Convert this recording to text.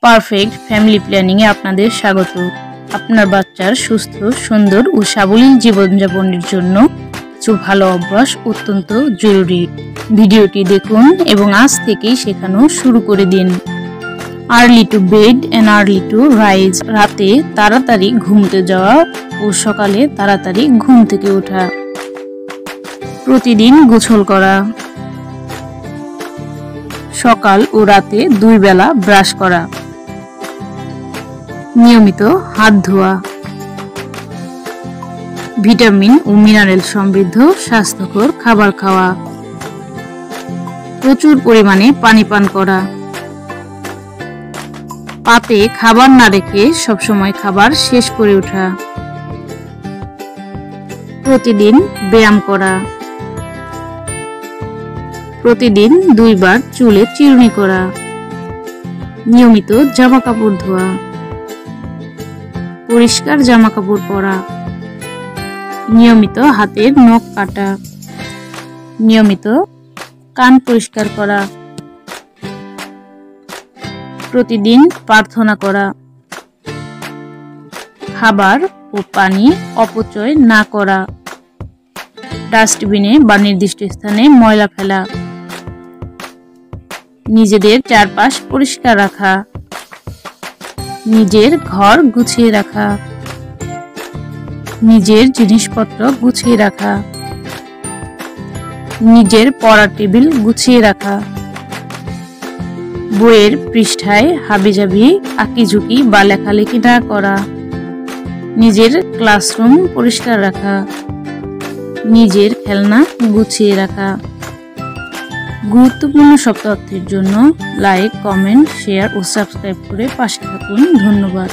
Perfect family planning এ আপনাদের স্বাগত। আপনার বাচ্চার সুস্থ, সুন্দর ও সাবলীল জীবনযাপনের জন্য কিছু ভালো অভ্যাস অত্যন্ত জরুরি। ভিডিওটি দেখুন এবং আজ থেকেই শেখানো শুরু করে দিন। Early to bed and early to rise, রাতে তাড়াতাড়ি ঘুমোতে যাওয়া ও সকালে তাড়াতাড়ি ঘুম থেকে ওঠা। প্রতিদিন গোসল করা, সকাল ও রাতে 2 বেলা ব্রাশ করা, নিয়মিত হাত ধোয়া, ভিটামিন ও মিনারেল সমৃদ্ধ স্বাস্থ্যকর খাবার খাওয়া, প্রচুর পরিমাণে পানি পান করা, পাতে খাবার না রেখে সবসময় খাবার শেষ করে ওঠা, প্রতিদিন ব্যায়াম করা, প্রতিদিন 2 বার চুলে চিরুনি করা, নিয়মিত জামা কাপড় ধোয়া, পরিষ্কার জামা কাপড় পরা, নিয়মিত হাতের নখ কাটা, নিয়মিত কান পরিষ্কার করা, প্রতিদিন প্রার্থনা করা, খাবার ও পানি অপচয় না করা, ডাস্টবিনে বা নির্দিষ্ট স্থানে ময়লা ফেলা, নিজেদের চারপাশ পরিষ্কার রাখা, নিজের ঘর গুছিয়ে রাখা, নিজের জিনিসপত্র গুছিয়ে রাখা, নিজের পড়ার টেবিল গুছিয়ে রাখা, বইয়ের পৃষ্ঠায় হাবিজাবি আঁকিঝুঁকি বা লেখালেখি না করা, নিজের ক্লাসরুম পরিষ্কার রাখা, নিজের খেলনা গুছিয়ে রাখা। গুরুত্বপূর্ণ সব তথ্যের জন্য লাইক, কমেন্ট, শেয়ার ও সাবস্ক্রাইব করে পাশে থাকুন। ধন্যবাদ।